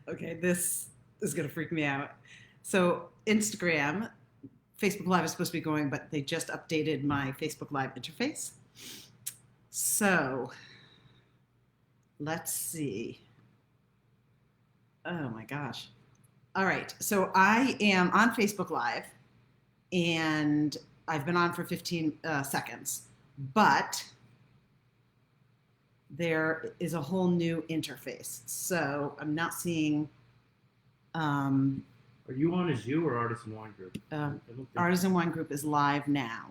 Okay, this is going to freak me out. So, Instagram, Facebook Live is supposed to be going, but they just updated my Facebook Live interface. So, let's see. Oh my gosh. All right. So, I am on Facebook Live and I've been on for 15 seconds, but there is a whole new interface. So, I'm not seeing. Um, Are you on as you or Artisan Wine Group? Artisan Wine Group is live now.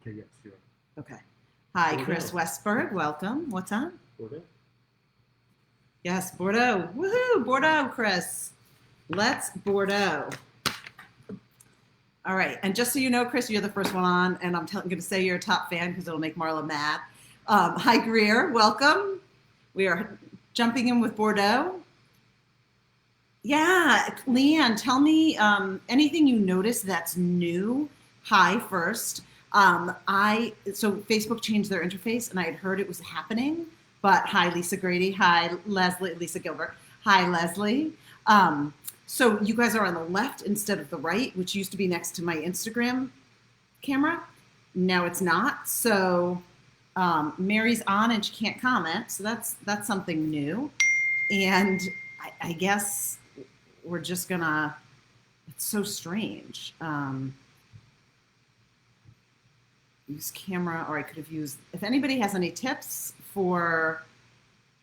Okay, yes, you are. Okay. Hi, Bordeaux. Chris Westberg. Welcome. What's on? Bordeaux. Yes, Bordeaux. Woohoo, Bordeaux, Chris. Let's Bordeaux. All right. And just so you know, Chris, you're the first one on, and I'm going to say you're a top fan because it'll make Marla mad. Hi, Greer. Welcome. We are jumping in with Bordeaux. Yeah, Leanne, tell me anything you notice that's new. Hi, first. So Facebook changed their interface, and I had heard it was happening. But hi, Lisa Grady. Hi, Lisa Gilbert. Hi, Leslie. So you guys are on the left instead of the right, which used to be next to my Instagram camera. Now it's not. So Mary's on and she can't comment. So that's something new. And I guess we're just gonna. It's so strange. Use camera, or I could have used. If anybody has any tips for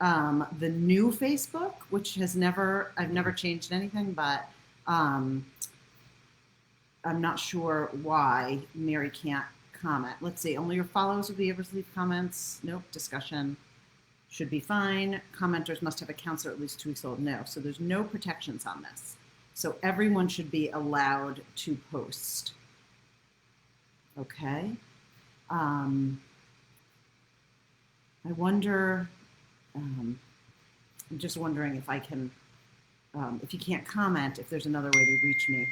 the new Facebook, which I've never changed anything, but I'm not sure why Mary can't comment. Let's see. Only your followers will be able to leave comments. Nope. Discussion should be fine. Commenters must have accounts that are at least 2 weeks old. No. So there's no protections on this. So everyone should be allowed to post. Okay. I wonder, I'm just wondering if I can, if you can't comment, if there's another way to reach me.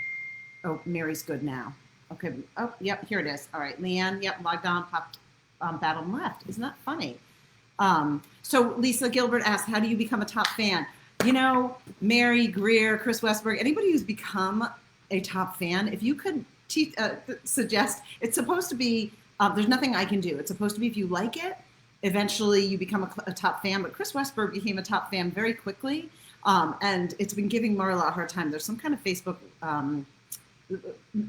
Oh, Mary's good now. Okay. Oh, yep, here it is. All right, Leanne, yep, logged on, popped bottom left. Isn't that funny? So Lisa Gilbert asked, how do you become a top fan? You know, Mary, Greer, Chris Westberg, anybody who's become a top fan, if you could suggest, it's supposed to be, there's nothing I can do. It's supposed to be if you like it, eventually you become a top fan. But Chris Westberg became a top fan very quickly. And it's been giving Marla a hard time. There's some kind of Facebook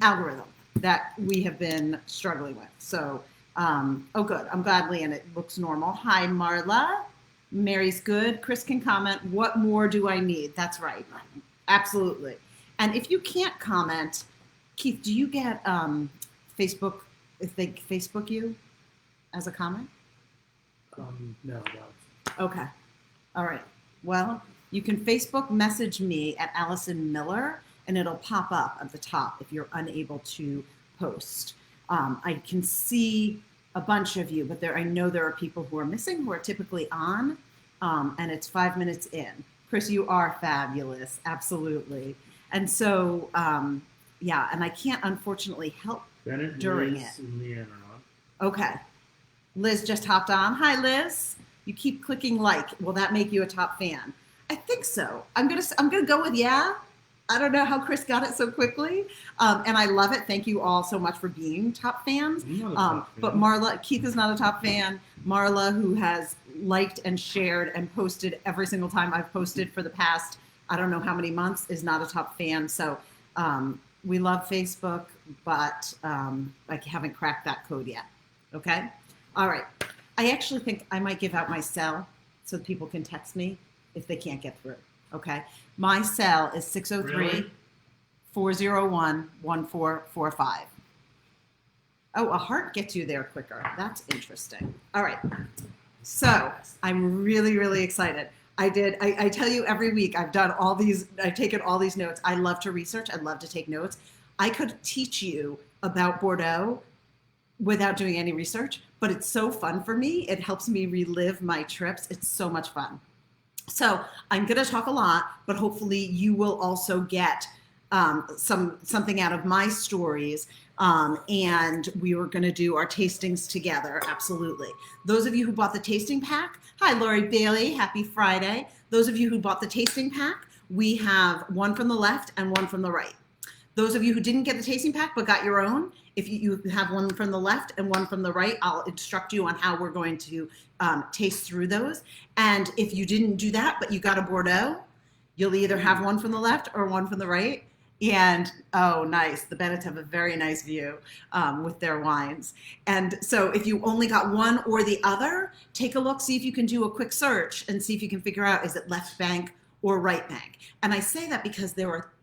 algorithm that we have been struggling with. So, oh, good. I'm glad, Leanne, it looks normal. Hi, Marla. Mary's good. Chris can comment. What more do I need? That's right. Absolutely. And if you can't comment, Keith, do you get Facebook, if they Facebook you as a comment? No, no. Okay. All right. Well, you can Facebook message me at Allison Miller, and it'll pop up at the top if you're unable to post. I can see a bunch of you, but I know there are people who are missing who are typically on, and it's 5 minutes in. Chris, you are fabulous. Absolutely. And so, yeah, and I can't unfortunately help Bennett, during Liz, it. and Leanne are on. Okay. Liz just hopped on. Hi, Liz. You keep clicking like. Will that make you a top fan? I think so. I'm gonna go with yeah. I don't know how Chris got it so quickly, and I love it. Thank you all so much for being top fans. But Marla, Keith is not a top fan. Marla, who has liked and shared and posted every single time I've posted for the past, I don't know how many months, is not a top fan. So we love Facebook, but I haven't cracked that code yet. Okay? All right. I actually think I might give out my cell so people can text me if they can't get through. Okay? My cell is 603-401-1445. Oh, a heart gets you there quicker. That's interesting. All right. So I'm really, really excited. I tell you every week I've taken all these notes. I love to research. I love to take notes. I could teach you about Bordeaux without doing any research, but it's so fun for me. It helps me relive my trips. It's so much fun. So I'm going to talk a lot, but hopefully you will also get something out of my stories. And we were going to do our tastings together. Absolutely. Those of you who bought the tasting pack, hi, Lori Bailey, happy Friday. Those of you who bought the tasting pack, we have one from the left and one from the right. Those of you who didn't get the tasting pack but got your own, if you have one from the left and one from the right, I'll instruct you on how we're going to taste through those. And if you didn't do that but you got a Bordeaux, you'll either have one from the left or one from the right. And oh, nice. The Bennetts have a very nice view with their wines. And so if you only got one or the other, take a look, see if you can do a quick search and see if you can figure out, is it left bank or right bank? And I say that because there are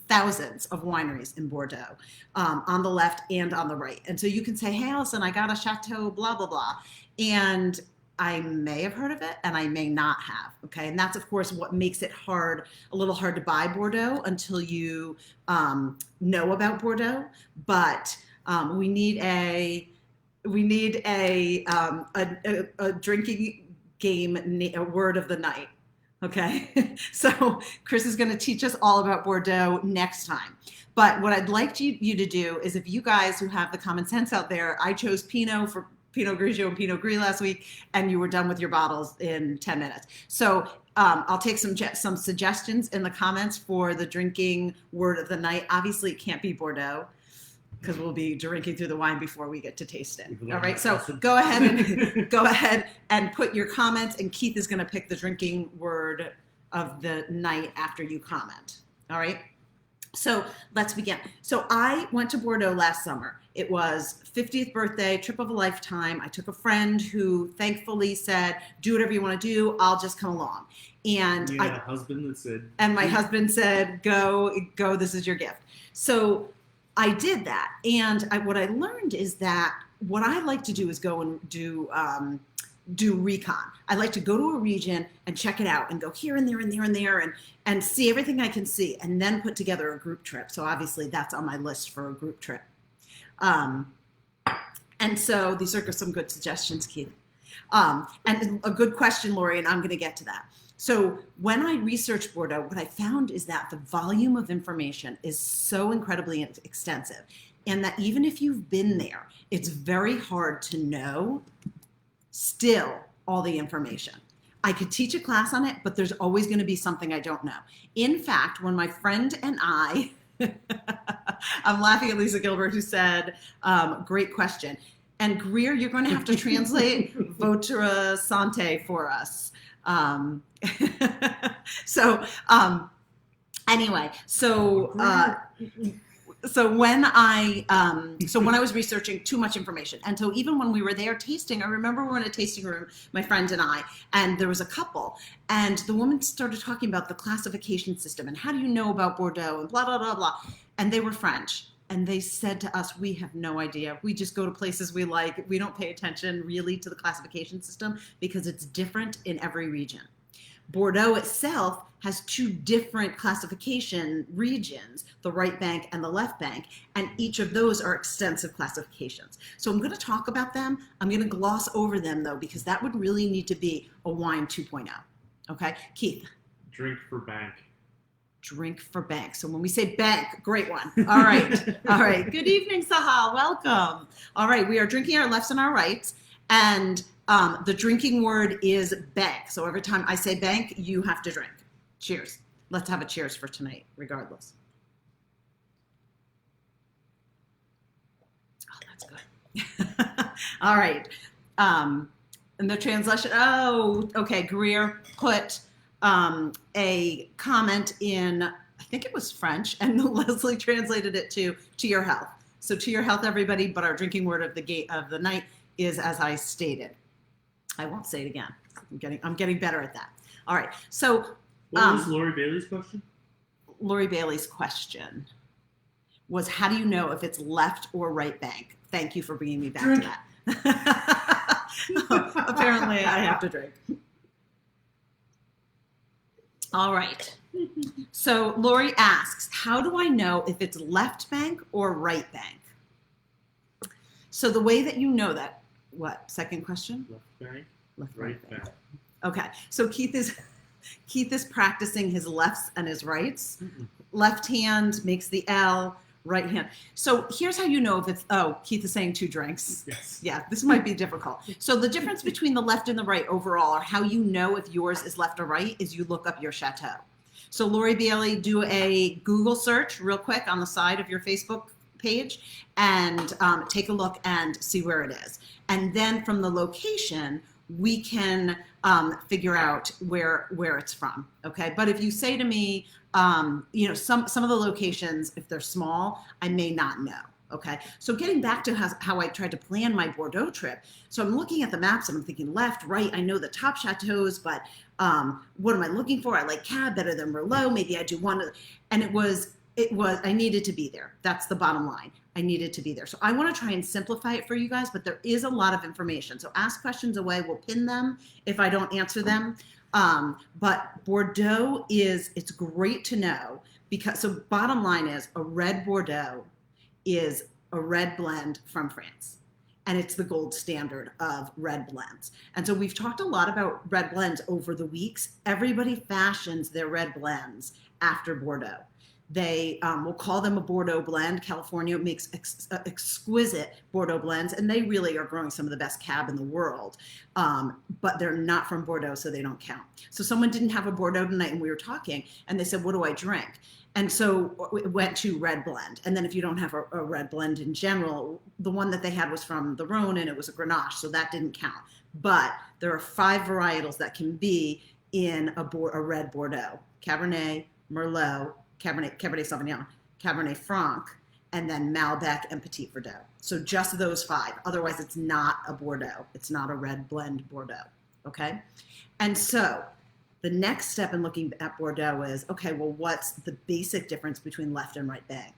thousands of wineries in Bordeaux on the left and on the right. And so you can say, hey, Allison, I got a Chateau, blah, blah, blah. And I may have heard of it and I may not have. Okay. And that's, of course, what makes it hard, a little hard to buy Bordeaux until you know about Bordeaux. But we need a drinking game, a word of the night. Okay, so Chris is going to teach us all about Bordeaux next time. But what I'd like you to do is, if you guys who have the common sense out there, I chose Pinot for Pinot Grigio and Pinot Gris last week, and you were done with your bottles in 10 minutes. So I'll take some suggestions in the comments for the drinking word of the night. Obviously, it can't be Bordeaux, because we'll be drinking through the wine before we get to taste it. All right, so go ahead and put your comments, and Keith is going to pick the drinking word of the night after you comment. All right, so let's begin. So I went to Bordeaux last summer. It was 50th birthday, trip of a lifetime. I took a friend who thankfully said, do whatever you want to do, I'll just come along. And you had a husband that said, and my husband said, go, this is your gift. So I did that, and what I learned is that what I like to do is go and do recon. I like to go to a region and check it out and go here and there and there and there and see everything I can see, and then put together a group trip. So obviously that's on my list for a group trip. And so these are some good suggestions, Keith. And a good question, Lori, and I'm going to get to that. So when I researched Bordeaux, what I found is that the volume of information is so incredibly extensive, and that even if you've been there, it's very hard to know still all the information. I could teach a class on it, but there's always going to be something I don't know. In fact, when my friend and I, I'm laughing at Lisa Gilbert, who said, great question. And Greer, you're going to have to translate Votre Santé for us. Anyway, so when I was researching too much information, and so even when we were there tasting, I remember we were in a tasting room, my friend and I, and there was a couple, and the woman started talking about the classification system and how do you know about Bordeaux and blah, blah, blah, blah. And they were French. And they said to us, we have no idea. We just go to places we like. We don't pay attention really to the classification system because it's different in every region. Bordeaux itself has two different classification regions, the right bank and the left bank, and each of those are extensive classifications. So I'm going to talk about them. I'm going to gloss over them, though, because that would really need to be a wine 2.0. Okay, Keith? drink for bank. Drink for bank. So when we say bank, great one. All right. All right. Good evening, Sahal. Welcome. All right. We are drinking our lefts and our rights. And the drinking word is bank. So every time I say bank, you have to drink. Cheers. Let's have a cheers for tonight, regardless. Oh, that's good. All right. And the translation. Oh, okay. Greer put a comment in, I think it was French, and Leslie translated it to your health. So to your health, everybody, but our drinking word of the night is as I stated. I won't say it again. I'm getting better at that. All right. So what was Lori Bailey's question? Lori Bailey's question was, how do you know if it's left or right bank? Thank you for bringing me back to that. Apparently I have to drink. All right. So Lori asks, how do I know if it's left bank or right bank? So the way that you know that, what, second question? Left bank, Left, right bank. Okay. So Keith is practicing his lefts and his rights left hand makes the L, right hand. So here's how you know if it's, oh, Keith is saying 2 drinks. Yes. Yeah, this might be difficult. So the difference between the left and the right overall, or how you know if yours is left or right, is you look up your chateau. So Lori Bailey, do a Google search real quick on the side of your Facebook page and take a look and see where it is. And then from the location, we can figure out where it's from, okay? But if you say to me, you know, some of the locations, if they're small, I may not know, okay? So getting back to how I tried to plan my Bordeaux trip, so I'm looking at the maps and I'm thinking left, right, I know the top chateaus, but what am I looking for? I like Cab better than Merlot, maybe I do one, and it was, I needed to be there. That's the bottom line. I needed to be there. So I want to try and simplify it for you guys, but there is a lot of information. So ask questions away. We'll pin them if I don't answer them. But Bordeaux it's great to know because, so bottom line is a red Bordeaux is a red blend from France. And it's the gold standard of red blends. And so we've talked a lot about red blends over the weeks. Everybody fashions their red blends after Bordeaux. They will call them a Bordeaux blend. California makes exquisite Bordeaux blends, and they really are growing some of the best Cab in the world. But they're not from Bordeaux, so they don't count. So someone didn't have a Bordeaux tonight, and we were talking, and they said, what do I drink? And so it went to red blend. And then if you don't have a red blend in general, the one that they had was from the Rhone, and it was a Grenache, so that didn't count. But there are 5 varietals that can be in a red Bordeaux: Cabernet, Merlot, Cabernet Sauvignon, Cabernet Franc, and then Malbec and Petit Verdot. So just those 5. Otherwise, it's not a Bordeaux. It's not a red blend Bordeaux, okay? And so the next step in looking at Bordeaux is, okay, well, what's the basic difference between left and right bank?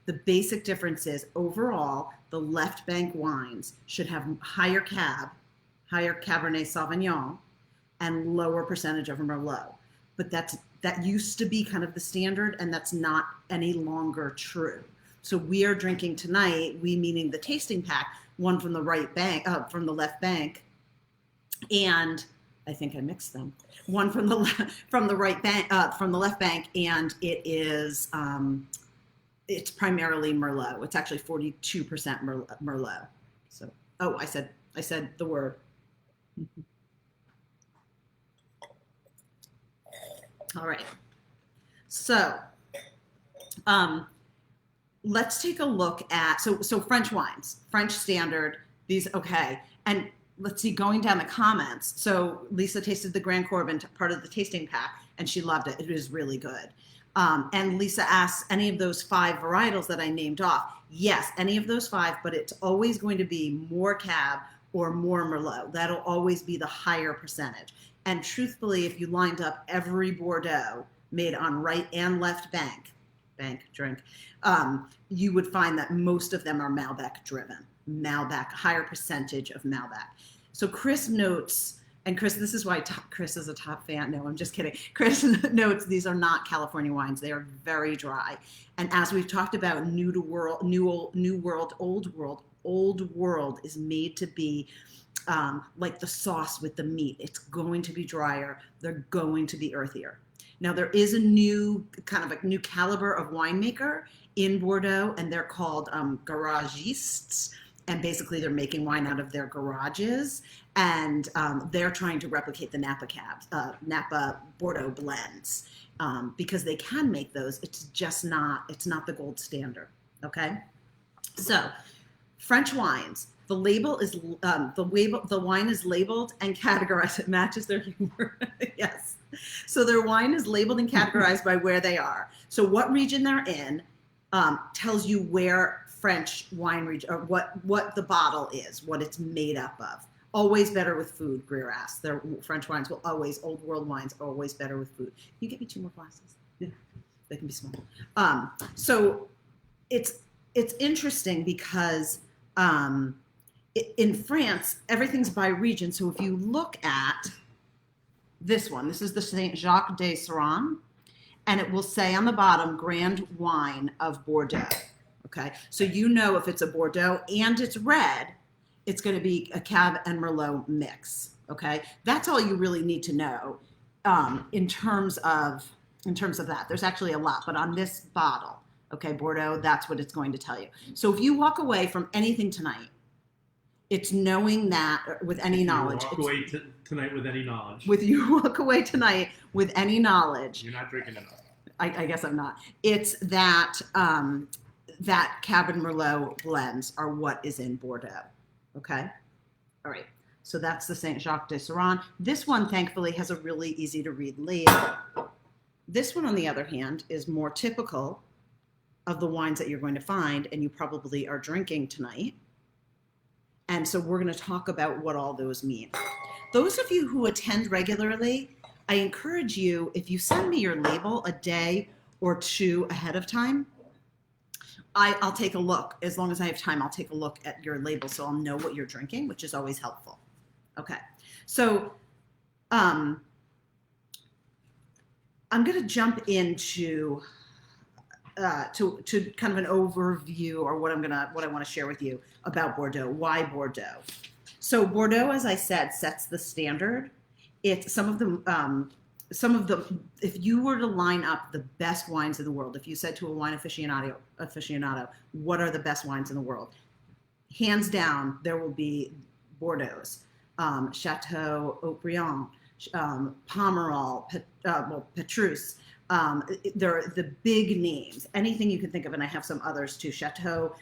The basic difference is overall, the left bank wines should have higher Cab, higher Cabernet Sauvignon, and lower percentage of Merlot. But that used to be kind of the standard, and that's not any longer true. So we are drinking tonight, we meaning the tasting pack, one from the right bank, from the left bank, and I think I mixed them. One from the right bank, from the left bank, and it is it's primarily Merlot. It's actually 42% Merlot. So, oh, I said the word. All right. So, let's take a look at, so French wines, French standard, these, okay. And let's see, going down the comments. So Lisa tasted the Grand Corbin, part of the tasting pack, and she loved it. It was really good. And Lisa asks, any of those 5 varietals that I named off? Yes, any of those 5, but it's always going to be more Cab or more Merlot. That'll always be the higher percentage. And truthfully, if you lined up every Bordeaux made on right and left drink, you would find that most of them are Malbec driven. Malbec, higher percentage of Malbec. So Chris notes, and Chris, this is why Chris is a top fan. No, I'm just kidding. Chris notes these are not California wines. They are very dry. And as we've talked about, new world, old world is made to be like the sauce with the meat. It's going to be drier. They're going to be earthier. Now there is a new caliber of winemaker in Bordeaux, and they're called garagistes. And basically they're making wine out of their garages, and they're trying to replicate the Napa Bordeaux blends because they can make those. It's not the gold standard. Okay. So French wines, the label is the wine is labeled and categorized. It matches their humor. Yes. So their wine is labeled and categorized by where they are. So what region they're in tells you where French wine region, or what the bottle is, what it's made up of. Always better with food, Greer asked. Their French wines will always, old world wines are always better with food. Can you get me 2 more glasses? Yeah, they can be small. So it's interesting because in France, everything's by region. So if you look at this one, this is the Jaques de Siran, and it will say on the bottom, Grand Wine of Bordeaux. Okay, so you know if it's a Bordeaux and it's red, it's going to be a Cab and Merlot mix. Okay, that's all you really need to know in terms of in terms of that. There's actually a lot, but on this bottle, okay, Bordeaux, that's what it's going to tell you. So if you walk away from anything tonight, it's knowing that with any knowledge. Walk away tonight with any knowledge. With you walk away tonight with any knowledge. You're not drinking enough. I guess I'm not. It's that that Cabernet Merlot blends are what is in Bordeaux. Okay? All right. So that's the St. Jaques de Siran. This one, thankfully, has a really easy to read label. This one, on the other hand, is more typical of the wines that you're going to find and you probably are drinking tonight. And so we're going to talk about what all those mean. Those of you who attend regularly, I encourage you, if you send me your label a day or two ahead of time, I'll take a look. As long as I have time, I'll take a look at your label so I'll know what you're drinking, which is always helpful. Okay, so I'm going to jump into to kind of an overview or what I want to share with you about Bordeaux. Why Bordeaux? So Bordeaux, as I said, sets the standard. It's some of the if you were to line up the best wines in the world, if you said to a wine aficionado, what are the best wines in the world? Hands down, there will be Bordeaux's, Chateau Haut-Brion, Pomerol, Petrus. They're the big names, anything you can think of, and I have some others too. Chateau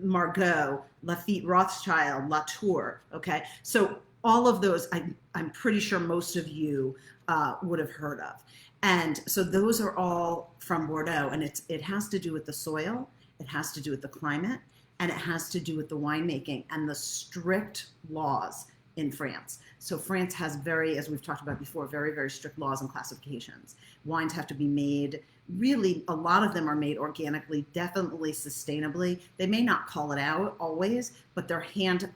Margaux, Lafite Rothschild, Latour. Okay, so all of those, I'm pretty sure most of you would have heard of, and so those are all from Bordeaux, and it has to do with the soil, it has to do with the climate, and it has to do with the winemaking and the strict laws in France. So France has as we've talked about before, very, very strict laws and classifications. Wines have to be made, really, a lot of them are made organically, definitely sustainably. They may not call it out always, but they're hand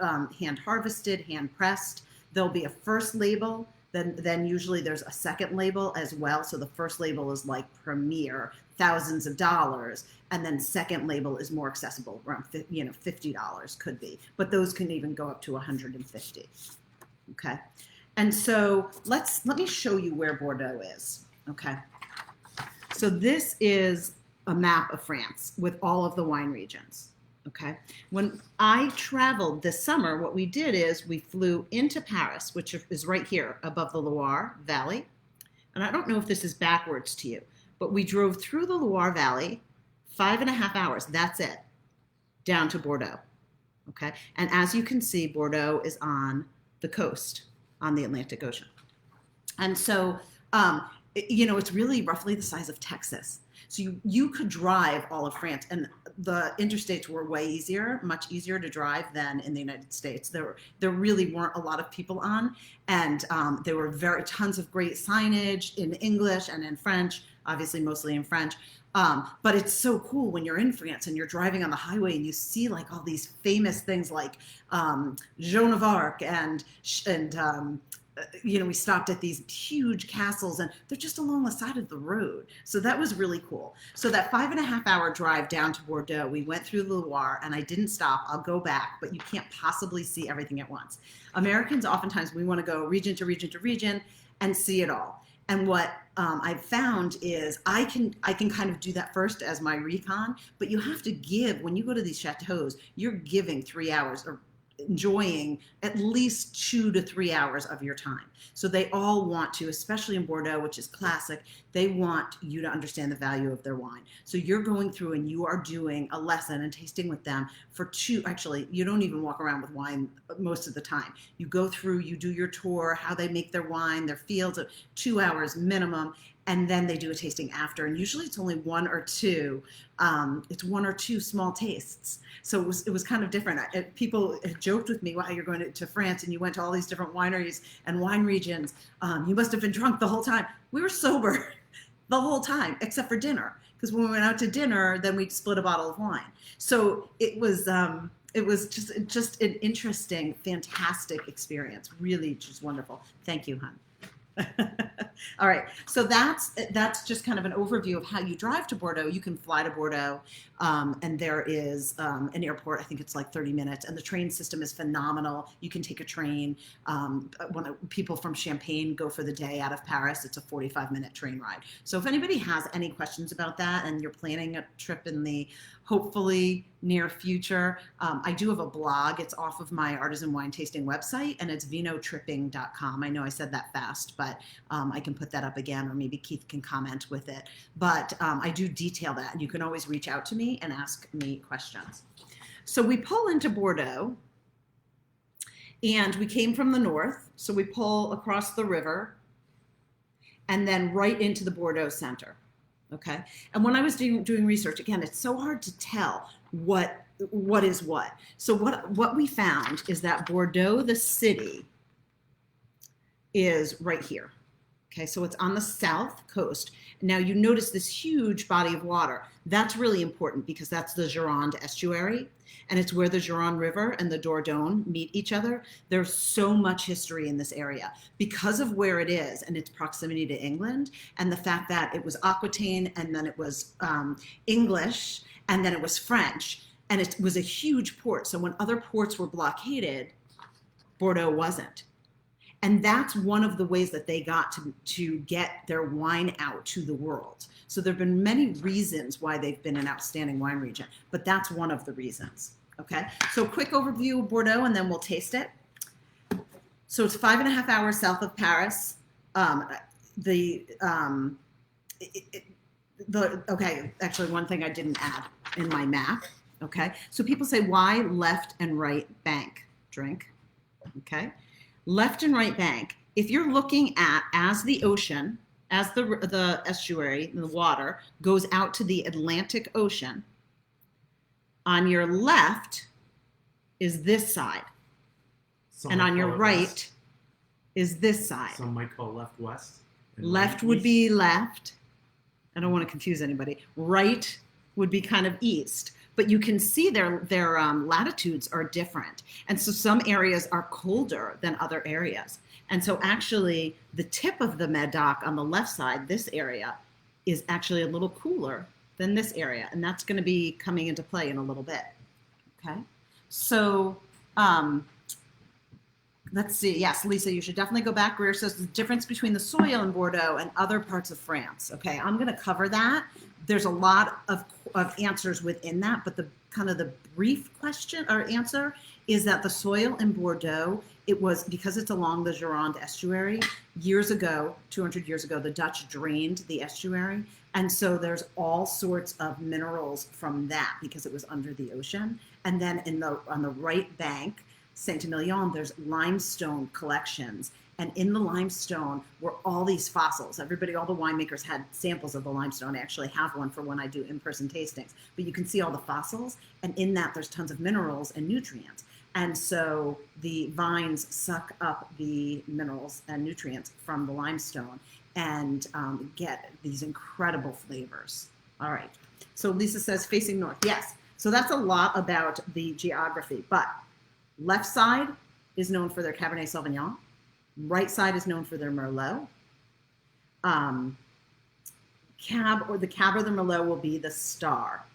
harvested, hand pressed. There'll be a first label, then usually there's a second label as well. So the first label is like premier, thousands of dollars, and then second label is more accessible, around $50 could be, but those can even go up to 150. Okay, and so let me show you where Bordeaux is. Okay, so this is a map of France with all of the wine regions. Okay, when I traveled this summer, what we did is we flew into Paris, which is right here above the Loire Valley, and I don't know if this is backwards to you, but we drove through the Loire Valley, 5.5 hours, that's it, down to Bordeaux. Okay, and as you can see, Bordeaux is on the coast, on the Atlantic Ocean. And so, it's really roughly the size of Texas. So you could drive all of France, and the interstates were way easier, much easier to drive than in the United States. There really weren't a lot of people on, and there were tons of great signage in English and in French, obviously mostly in French. But it's so cool when you're in France and you're driving on the highway and you see like all these famous things like Joan of Arc and we stopped at these huge castles and they're just along the side of the road. So that was really cool. So that 5.5 hour drive down to Bordeaux, we went through the Loire and I didn't stop. I'll go back, but you can't possibly see everything at once. Americans, oftentimes we want to go region to region to region and see it all. And what I've found is I can kind of do that first as my recon, but you have to give, when you go to these chateaus, you're giving 3 hours or enjoying at least 2 to 3 hours of your time. So they all want to, especially in Bordeaux, which is classic, they want you to understand the value of their wine. So you're going through and you are doing a lesson and tasting with them for actually, you don't even walk around with wine most of the time. You go through, you do your tour, how they make their wine, their fields, 2 hours minimum, and then they do a tasting after. And usually it's only one or two. It's one or two small tastes. So it was kind of different. People had joked with me, wow, you're going to France and you went to all these different wineries and wine regions. You must have been drunk the whole time. We were sober the whole time, except for dinner. Because when we went out to dinner, then we'd split a bottle of wine. So it was just an interesting, fantastic experience. Really just wonderful. Thank you, hon. All right, so that's just kind of an overview of how you drive to Bordeaux. You can fly to Bordeaux, and there is an airport. I think it's like 30 minutes, and the train system is phenomenal. You can take a train. When people from Champagne go for the day out of Paris, it's a 45-minute train ride. So if anybody has any questions about that, and you're planning a trip in the hopefully near future, I do have a blog. It's off of my artisan wine tasting website, and it's vinotripping.com. I know I said that fast, but I can put that up again, or maybe Keith can comment with it. But I do detail that, and you can always reach out to me and ask me questions. So we pull into Bordeaux, and we came from the north, so we pull across the river, and then right into the Bordeaux center. Okay, and when I was doing research, again, it's so hard to tell what is what. So what we found is that Bordeaux, the city, is right here. Okay, so it's on the south coast. Now you notice this huge body of water. That's really important because that's the Gironde estuary, and it's where the Gironde River and the Dordogne meet each other. There's so much history in this area because of where it is and its proximity to England, and the fact that it was Aquitaine, and then it was English, and then it was French, and it was a huge port. So when other ports were blockaded, Bordeaux wasn't. And that's one of the ways that they got to get their wine out to the world. So there have been many reasons why they've been an outstanding wine region, but that's one of the reasons. Okay, so quick overview of Bordeaux, and then we'll taste it. So it's 5.5 hours south of Paris. Okay, actually one thing I didn't add in my map. Okay, so people say, why left and right bank drink? Okay. Left and right bank, if you're looking at as the ocean, as the estuary, the water goes out to the Atlantic Ocean, on your left is this side, and on your right is this side. Some might call left west. Left would be left. I don't want to confuse anybody. Right would be kind of east. But you can see their latitudes are different. And so some areas are colder than other areas. And so actually the tip of the Medoc on the left side, this area, is actually a little cooler than this area. And that's going to be coming into play in a little bit. Okay. So let's see. Yes, Lisa, you should definitely go back. Greer says the difference between the soil in Bordeaux and other parts of France. Okay, I'm going to cover that. There's a lot of answers within that, but the kind of the brief question or answer is that the soil in Bordeaux, it was because it's along the Gironde estuary. Years ago, 200 years ago, the Dutch drained the estuary. And so there's all sorts of minerals from that because it was under the ocean. And then on the right bank, Saint-Emilion, there's limestone collections. And in the limestone were all these fossils. All the winemakers had samples of the limestone. I actually have one for when I do in-person tastings. But you can see all the fossils, and in that there's tons of minerals and nutrients. And so the vines suck up the minerals and nutrients from the limestone and get these incredible flavors. All right. So Lisa says facing north. Yes. So that's a lot about the geography. But left side is known for their Cabernet Sauvignon. Right side is known for their Merlot. The Cab or the Merlot will be the star.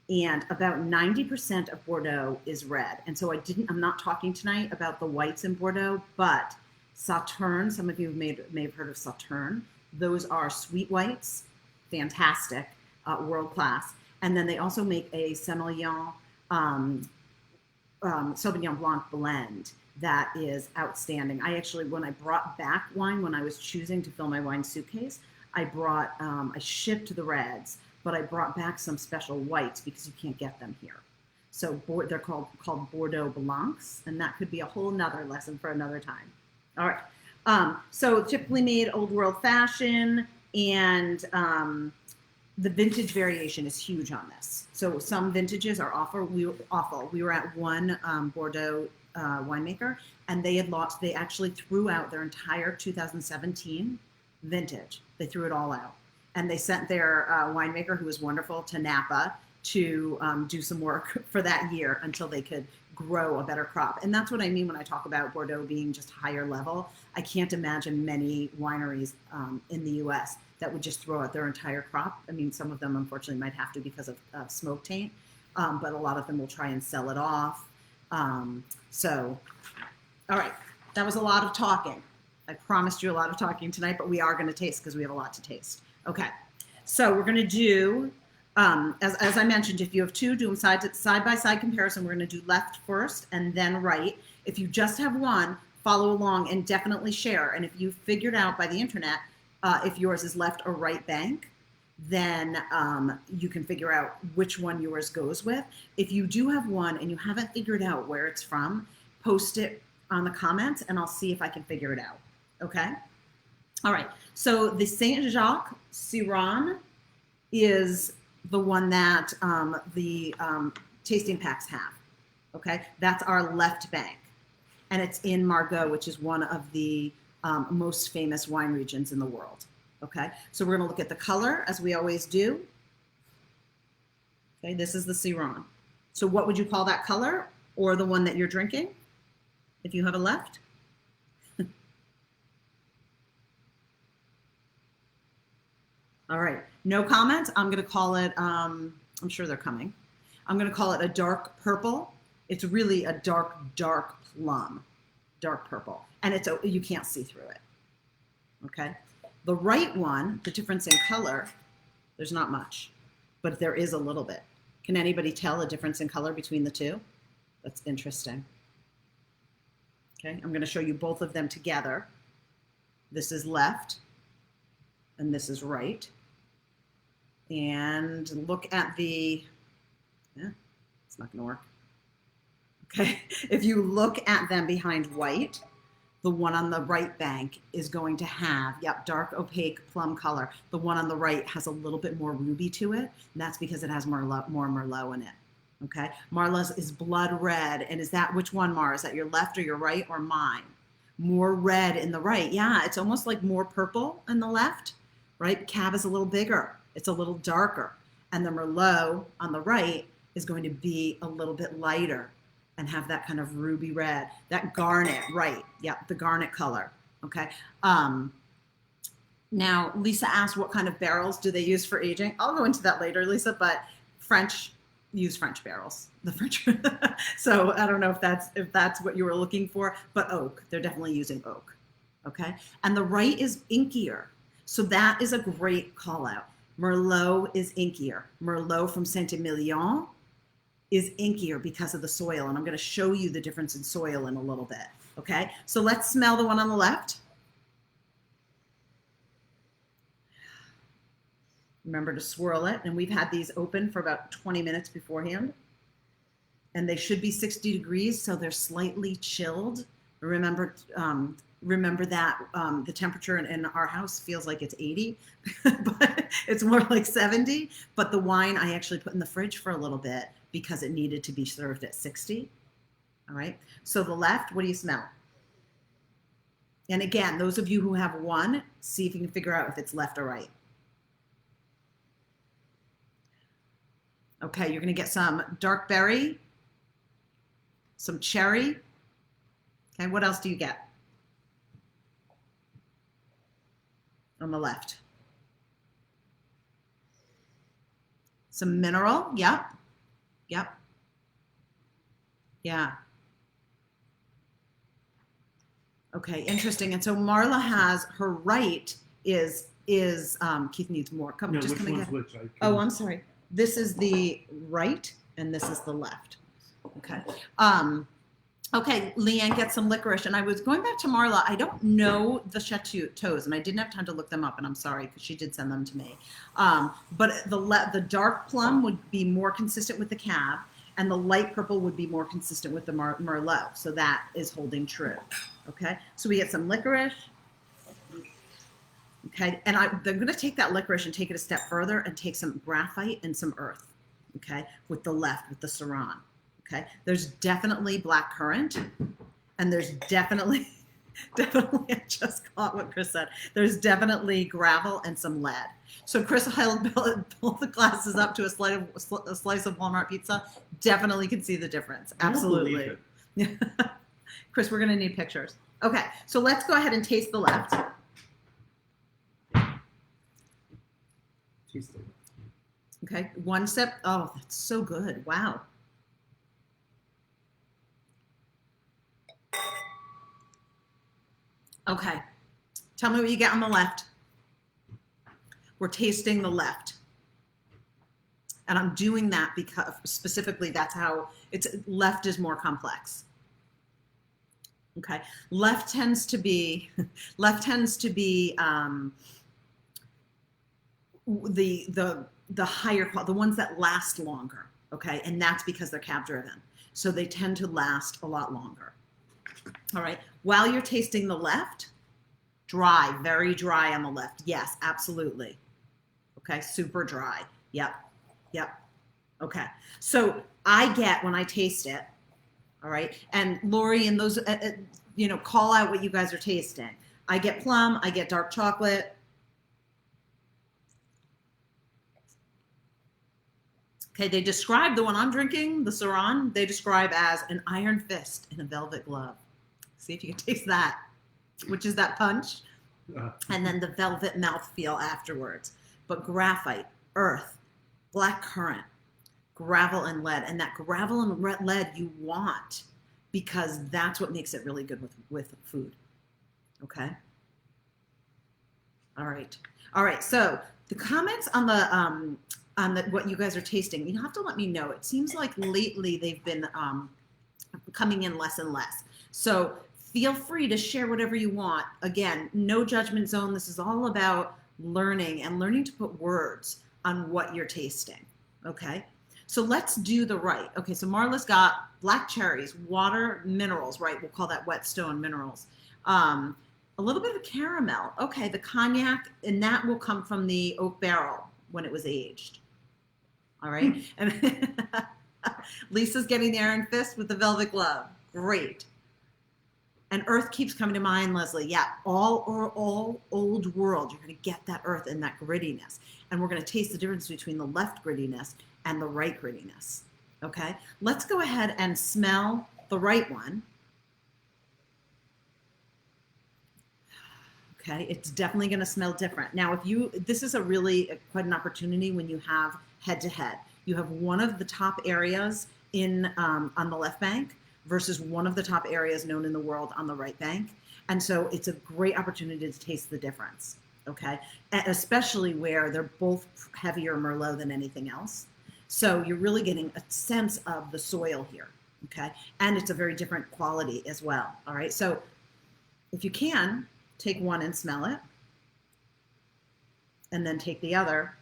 And about 90% of Bordeaux is red. And so I'm not talking tonight about the whites in Bordeaux, but Sauternes, some of you may have heard of Sauternes. Those are sweet whites, fantastic, world class. And then they also make a Sauvignon Blanc blend that is outstanding. I actually, when I brought back wine, when I was choosing to fill my wine suitcase, I shipped the reds, but I brought back some special whites because you can't get them here. So they're called Bordeaux Blancs, and that could be a whole nother lesson for another time. All right. So typically made old world fashion, and the vintage variation is huge on this. So some vintages are awful. We were at one Bordeaux winemaker, and they actually threw out their entire 2017 vintage. They threw it all out, and they sent their winemaker, who was wonderful, to Napa to do some work for that year until they could grow a better crop. And that's what I mean when I talk about Bordeaux being just higher level. I can't imagine many wineries in the US that would just throw out their entire crop. I mean, some of them unfortunately might have to because of smoke taint, but a lot of them will try and sell it off. So, all right, that was a lot of talking. I promised you a lot of talking tonight, but we are going to taste because we have a lot to taste. Okay, so we're going to do, as I mentioned, if you have two, do them side by side comparison. We're going to do left first and then right. If you just have one, follow along and definitely share. And if you figured out by the internet if yours is left or right bank, then you can figure out which one yours goes with. If you do have one and you haven't figured out where it's from, post it on the comments and I'll see if I can figure it out. Okay? All right. So the St. Jaques de Siran is the one that the tasting packs have. Okay? That's our left bank. And it's in Margaux, which is one of the most famous wine regions in the world. Okay, so we're going to look at the color as we always do. Okay, this is the Siran. So what would you call that color or the one that you're drinking if you have a left? All right, no comments. I'm going to call it, I'm sure they're coming. I'm going to call it a dark purple. It's really a dark, dark plum, dark purple. And it's you can't see through it. Okay. The right one, the difference in color, there's not much, but there is a little bit. Can anybody tell a difference in color between the two? That's interesting. Okay, I'm going to show you both of them together. This is left, and this is right. And look at the, yeah, it's not going to work. Okay, if you look at them behind white, the one on the right bank is going to have, yep, dark opaque plum color. The one on the right has a little bit more ruby to it, and that's because it has more Merlot in it, okay? Marla's is blood red, and is that, which one, Mar? Is that your left or your right or mine? More red in the right. Yeah, it's almost like more purple in the left, right? Cab is a little bigger. It's a little darker. And the Merlot on the right is going to be a little bit lighter and have that kind of ruby red, that garnet, right? Yep, the garnet color, okay? Now, Lisa asked what kind of barrels do they use for aging? I'll go into that later, Lisa, but French use French barrels, the French. So I don't know if that's what you were looking for, but oak, they're definitely using oak, okay? And the right is inkier. So that is a great call out. Merlot is inkier. Merlot from Saint-Emilion is inkier because of the soil. And I'm going to show you the difference in soil in a little bit. Okay, so let's smell the one on the left. Remember to swirl it. And we've had these open for about 20 minutes beforehand. And they should be 60 degrees, so they're slightly chilled. Remember that the temperature in our house feels like it's 80, but it's more like 70. But the wine I actually put in the fridge for a little bit because it needed to be served at 60. All right. So the left, what do you smell? And again, those of you who have one, see if you can figure out if it's left or right. Okay, you're going to get some dark berry, some cherry. Okay, what else do you get on the left? Some mineral. Yep. Yep. Yeah. Okay, interesting. And so Marla has her right is Keith needs more. Come, no, just which come and one's get. which? Oh, I'm sorry. This is the right, and this is the left. Okay. Okay, Leanne gets some licorice, and I was going back to Marla. I don't know the chateaus, and I didn't have time to look them up, and I'm sorry because she did send them to me. But the dark plum would be more consistent with the cab, and the light purple would be more consistent with the Merlot. So that is holding true. Okay, so we get some licorice. Okay, and they're going to take that licorice and take it a step further and take some graphite and some earth. Okay, with the left, with the Siran. Okay, there's definitely black currant, and there's definitely Definitely, I just caught what Chris said. There's definitely gravel and some lead. So Chris held both the glasses up to a slice of Walmart pizza. Definitely can see the difference. I don't Absolutely. believe Chris, we're going to need pictures. Okay, so let's go ahead and taste the left. Taste it. Okay, one sip. Oh, that's so good. Wow. Okay, tell me what you get on the left. We're tasting the left. And I'm doing that because specifically that's how it's left is more complex. Okay, left tends to be the higher quality, the ones that last longer. Okay, and that's because they're cab driven, so they tend to last a lot longer. All right, while you're tasting the left, dry, very dry on the left. Yes, absolutely. Okay, super dry. Yep. Okay, so I get when I taste it, all right, and Lori and those, call out what you guys are tasting. I get plum, I get dark chocolate. Okay, they describe the one I'm drinking, the Siran, they describe as an iron fist in a velvet glove. See if you can taste that, which is that punch, and then the velvet mouthfeel afterwards. But graphite, earth, black currant, gravel and lead, and that gravel and lead you want because that's what makes it really good with food. Okay. All right. So the comments on the what you guys are tasting, you have to let me know. It seems like lately they've been coming in less and less. So feel free to share whatever you want. Again, no judgment zone. This is all about learning and learning to put words on what you're tasting. Okay. So let's do the right. Okay, so Marla's got black cherries, water, minerals, right? We'll call that whetstone minerals. A little bit of caramel. Okay, the cognac, and that will come from the oak barrel when it was aged. All right. And Lisa's getting the iron fist with the velvet glove. Great. And earth keeps coming to mind, Leslie. Yeah, all old world. You're going to get that earth and that grittiness. And we're going to taste the difference between the left grittiness and the right grittiness. Okay, let's go ahead and smell the right one. Okay, it's definitely going to smell different. Now, this is quite an opportunity when you have head to head. You have one of the top areas on the left bank versus one of the top areas known in the world on the right bank. And so it's a great opportunity to taste the difference. Okay, and especially where they're both heavier Merlot than anything else. So you're really getting a sense of the soil here, okay? And it's a very different quality as well, all right? So if you can, take one and smell it, and then take the other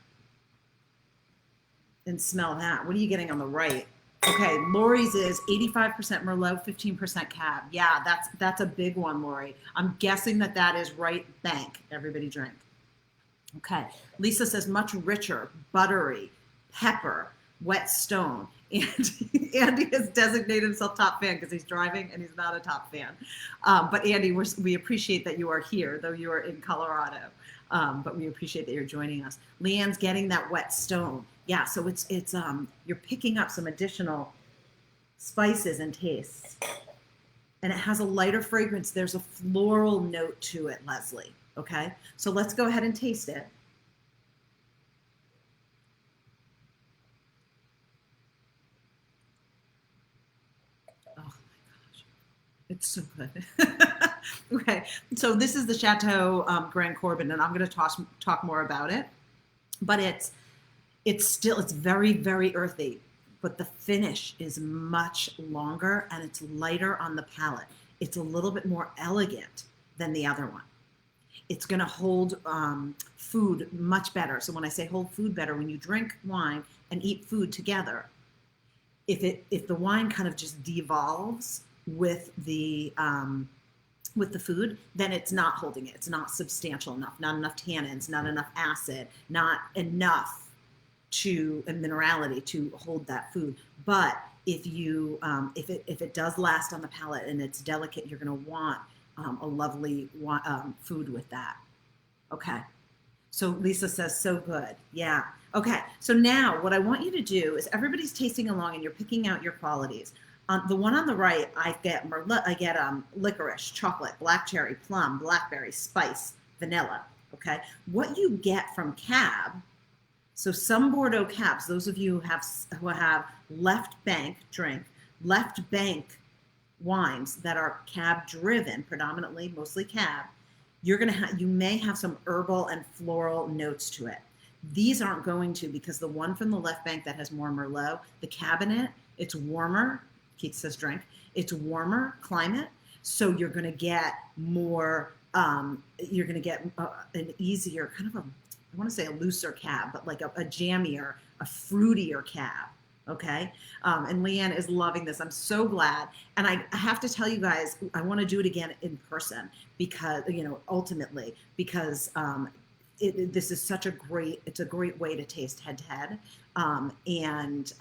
and smell that. What are you getting on the right? Okay, Lori's is 85% Merlot, 15% Cab. Yeah, that's a big one, Lori. I'm guessing that is right bank. Everybody drink. Okay, Lisa says much richer, buttery, pepper, whetstone. Andy has designated himself top fan because he's driving and he's not a top fan. But Andy, we appreciate that you are here, though you are in Colorado. But we appreciate that you're joining us. Leanne's getting that whetstone. Yeah, so it's you're picking up some additional spices and tastes. And it has a lighter fragrance. There's a floral note to it, Leslie. Okay, so let's go ahead and taste it. Oh my gosh, it's so good. Okay, so this is the Cht Grand Corbin, and I'm going to talk more about it. But it's very, very earthy, but the finish is much longer and it's lighter on the palate. It's a little bit more elegant than the other one. It's going to hold food much better. So when I say hold food better, when you drink wine and eat food together, if the wine kind of just devolves with the food, then it's not holding it. It's not substantial enough, not enough tannins, not enough acid, not enough and minerality to hold that food. But if it does last on the palate and it's delicate, you're going to want a lovely food with that. Okay. So Lisa says, so good. Yeah. Okay. So now what I want you to do is everybody's tasting along and you're picking out your qualities. The one on the right, I get licorice, chocolate, black cherry, plum, blackberry, spice, vanilla. Okay. What you get from Cab, so some Bordeaux Cabs, those of you who have left bank wines that are Cab driven, predominantly, mostly Cab, you may have some herbal and floral notes to it. These aren't going to, because the one from the left bank that has more Merlot, the Cabernet, it's warmer. Keith says drink. It's warmer climate, so you're going to get more. You're going to get an easier kind of I want to say a looser Cab, but like a jammier, a fruitier Cab. Okay. And Leanne is loving this. I'm so glad. And I have to tell you guys, I want to do it again in person because, ultimately, because this is it's a great way to taste head to head. And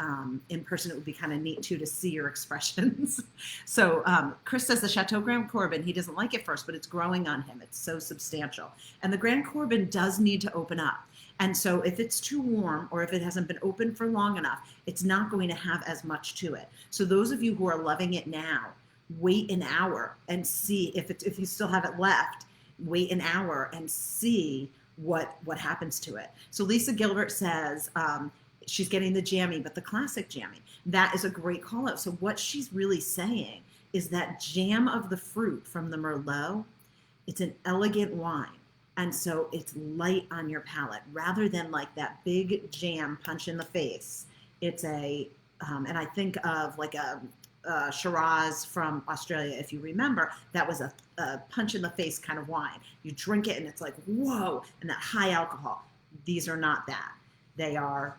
in person, it would be kind of neat too to see your expressions. So Chris says the Cht Grand Corbin, he doesn't like it first, but it's growing on him. It's so substantial. And the Grand Corbin does need to open up. And so if it's too warm or if it hasn't been open for long enough, it's not going to have as much to it. So those of you who are loving it now, wait an hour and see if you still have it left, wait an hour and see what happens to it. So Lisa Gilbert says she's getting the jammy, but the classic jammy. That is a great call out. So what she's really saying is that jam of the fruit from the Merlot, it's an elegant wine. And so it's light on your palate rather than like that big jam punch in the face. It's and I think of like a Shiraz from Australia, if you remember, that was a punch in the face kind of wine. You drink it and it's like, whoa, and that high alcohol. These are not that. They are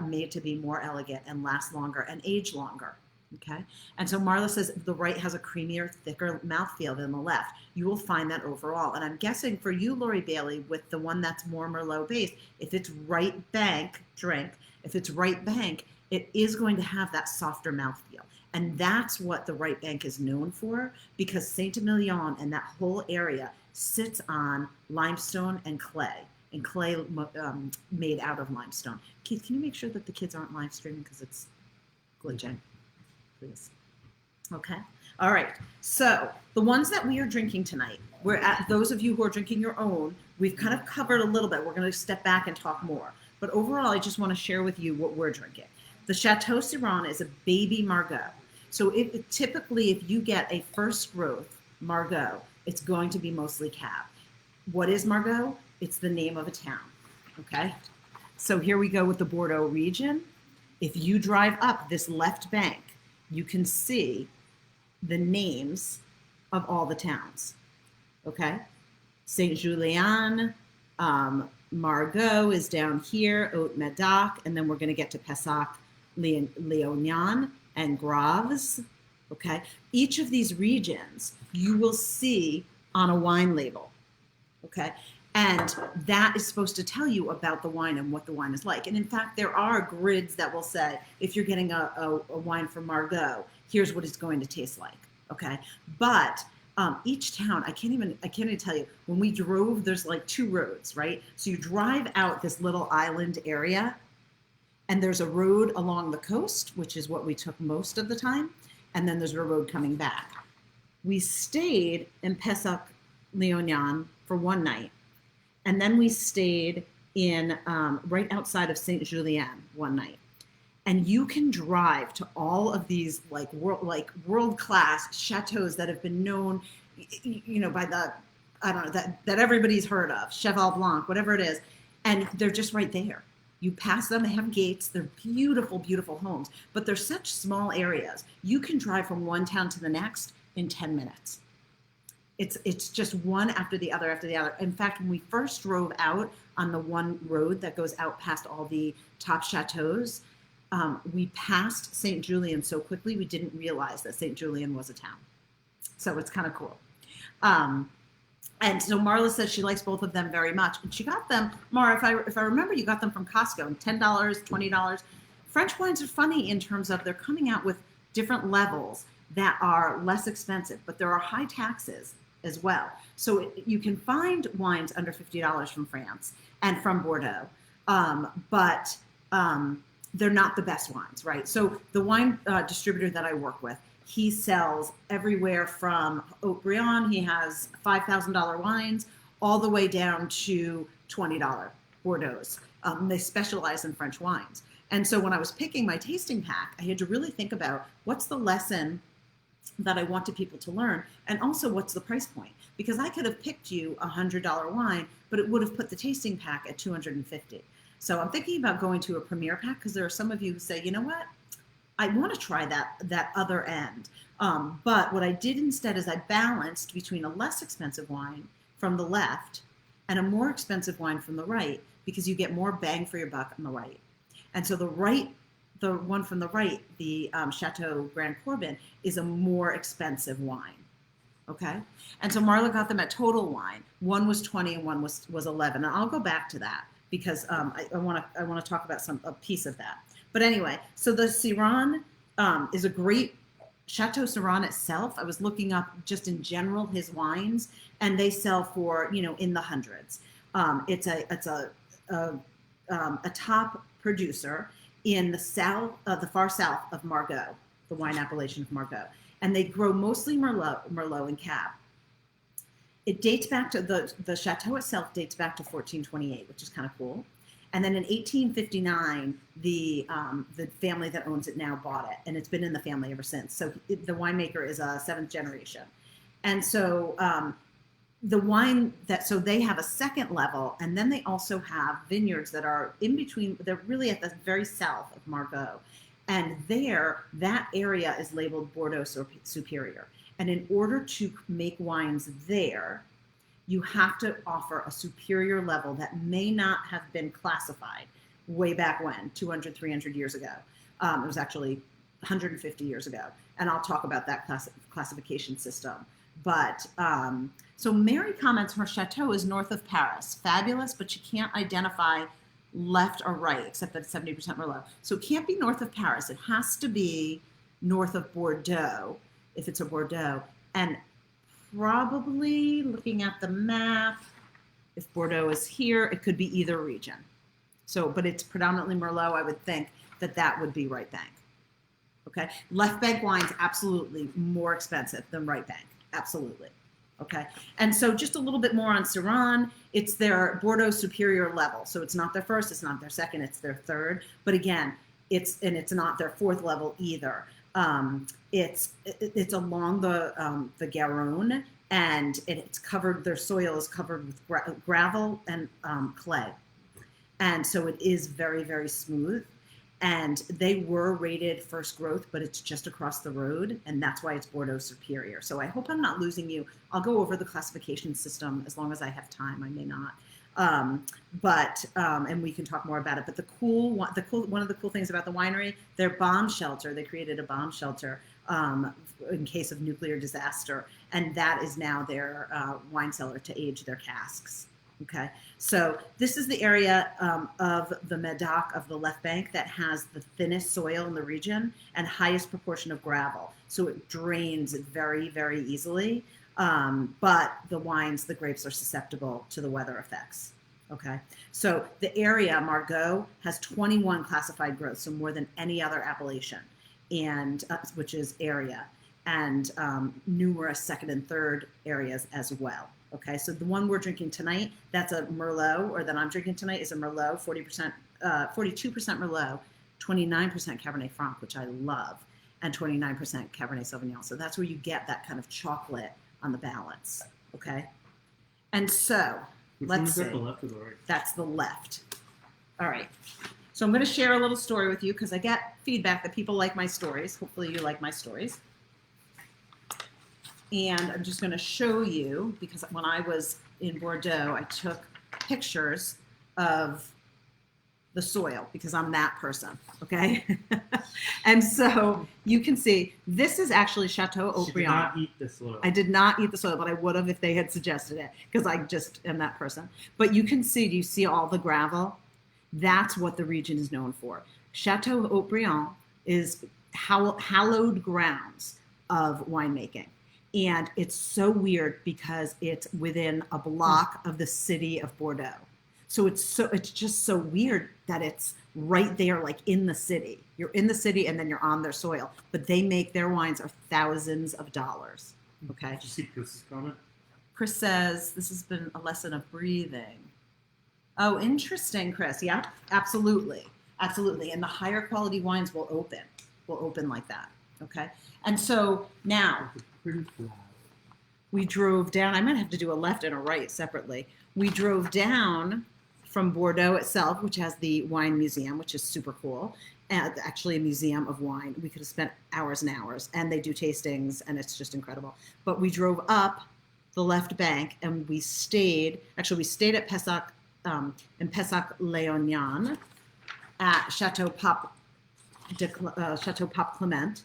made to be more elegant and last longer and age longer. Okay. And so Marla says the right has a creamier, thicker mouthfeel than the left. You will find that overall. And I'm guessing for you, Lori Bailey, with the one that's more Merlot based, if it's right bank, it is going to have that softer mouthfeel. And that's what the right bank is known for, because Saint-Emilion and that whole area sits on limestone and clay made out of limestone. Keith, can you make sure that the kids aren't live streaming because it's glitching? Please. Okay. All right. So the ones that we are drinking tonight, we're at those of you who are drinking your own, we've kind of covered a little bit. We're going to step back and talk more. But overall, I just want to share with you what we're drinking. The Cht Siran is a baby Margaux. So typically, if you get a first growth Margaux, it's going to be mostly Cab. What is Margaux? It's the name of a town. Okay. So here we go with the Bordeaux region. If you drive up this left bank, you can see the names of all the towns, okay? Saint-Julien, Margaux is down here, Haute-Medoc, and then we're gonna get to Pessac, Léognan, and Graves, okay? Each of these regions you will see on a wine label, okay? And that is supposed to tell you about the wine and what the wine is like. And in fact, there are grids that will say, if you're getting a wine from Margaux, here's what it's going to taste like, okay? But each town, I can't even tell you, when we drove, there's like two roads, right? So you drive out this little island area, and there's a road along the coast, which is what we took most of the time, and then there's a road coming back. We stayed in Pessac, Léognan for one night. And then we stayed in right outside of Saint-Julien one night. And you can drive to all of these like world-class chateaus that have been known, by that everybody's heard of, Cheval Blanc, whatever it is. And they're just right there. You pass them, they have gates, they're beautiful, beautiful homes, but they're such small areas. You can drive from one town to the next in 10 minutes. It's just one after the other after the other. In fact, when we first drove out on the one road that goes out past all the top chateaus, we passed St. Julien so quickly we didn't realize that St. Julien was a town. So it's kind of cool. And so Marla says she likes both of them very much. And she got them, Mara, if I remember, you got them from Costco, $10, $20. French wines are funny in terms of they're coming out with different levels. that are less expensive, but there are high taxes as well. So you can find wines under $50 from France and from Bordeaux, but they're not the best wines, right? So the wine distributor that I work with, he sells everywhere from Cht Grand, he has $5,000 wines, all the way down to $20 Bordeaux. They specialize in French wines. And so when I was picking my tasting pack, I had to really think about what's the lesson that I wanted people to learn, and also what's the price point? Because I could have picked you a $100 wine, but it would have put the tasting pack at $250. So I'm thinking about going to a premier pack, because there are some of you who say, you know what, I want to try that other end. But what I did instead is I balanced between a less expensive wine from the left and a more expensive wine from the right, because you get more bang for your buck on the right. And so the one from the right, the Cht Grand Corbin, is a more expensive wine. Okay, and so Marla got them at Total Wine. One was 20 and one was 11. And I'll go back to that because I want to talk about a piece of that. But anyway, so the Siran is a great Cht Siran itself. I was looking up just in general his wines, and they sell for in the hundreds. It's a top producer in the south, the far south of Margaux, the wine appellation of Margaux, and they grow mostly Merlot and Cab. It dates back to the chateau itself dates back to 1428, which is kind of cool. And then in 1859, the family that owns it now bought it, and it's been in the family ever since. So the winemaker is a 7th generation, and so so they have a second level, and then they also have vineyards that are in between. They're really at the very south of Margaux, and that area is labeled Bordeaux Superior. And in order to make wines there, you have to offer a superior level that may not have been classified way back when, 200, 300 years ago. It was actually 150 years ago. And I'll talk about that classification system. But so Mary comments her chateau is north of Paris. Fabulous, but she can't identify left or right, except that it's 70% Merlot. So it can't be north of Paris. It has to be north of Bordeaux, if it's a Bordeaux. And probably looking at the map, if Bordeaux is here, it could be either region. So, but it's predominantly Merlot. I would think that would be right bank. Okay, left bank wines absolutely more expensive than right bank, absolutely. Okay, and so just a little bit more on Siran. It's their Bordeaux Superior level, so it's not their first, it's not their second, it's their third. But again, it's not their fourth level either. It's along the Garonne, and it's covered. Their soil is covered with gravel and clay, and so it is very, very smooth. And they were rated first growth, but it's just across the road, and that's why it's Bordeaux Superior. So I hope I'm not losing you. I'll go over the classification system as long as I have time. I may not. And we can talk more about it. But one of the cool things about the winery, their bomb shelter, they created a bomb shelter in case of nuclear disaster, and that is now their wine cellar to age their casks. Okay, so this is the area of the Medoc of the left bank that has the thinnest soil in the region and highest proportion of gravel. So it drains very, very easily. But the grapes are susceptible to the weather effects. Okay, so the area, Margaux, has 21 classified growths, so more than any other appellation, and which is area, and numerous second and third areas as well. Okay, so the one we're drinking tonight, that's a Merlot, or that I'm drinking tonight is a Merlot, 42% Merlot, 29% Cabernet Franc, which I love, and 29% Cabernet Sauvignon. So that's where you get that kind of chocolate on the balance. Okay, and so let's see. The left or the right? That's the left. All right. So I'm going to share a little story with you because I get feedback that people like my stories. Hopefully you like my stories. And I'm just going to show you, because when I was in Bordeaux, I took pictures of the soil because I'm that person, okay? And so you can see, this is actually Chateau Cht Grand. She did not eat the soil. I did not eat the soil, but I would have if they had suggested it, because I just am that person. But you can see, do you see all the gravel? That's what the region is known for. Chateau Cht Grand is hallowed grounds. of winemaking. And it's so weird because it's within a block of the city of Bordeaux. So it's just so weird that it's right there, like in the city. You're in the city and then you're on their soil. But they make their wines are thousands of dollars. Okay. Did you see Chris's comment? Chris says this has been a lesson of breathing. Oh, interesting, Chris. Yeah, absolutely. Absolutely. And the higher quality wines will open like that. Okay. And so now we drove down. I might have to do a left and a right separately. We drove down from Bordeaux itself, which has the wine museum, which is super cool. And actually a museum of wine. We could have spent hours and hours, and they do tastings, and it's just incredible. But we drove up the left bank, and we stayed at Pessac, in Pessac Léognan at Chateau Pape Clement.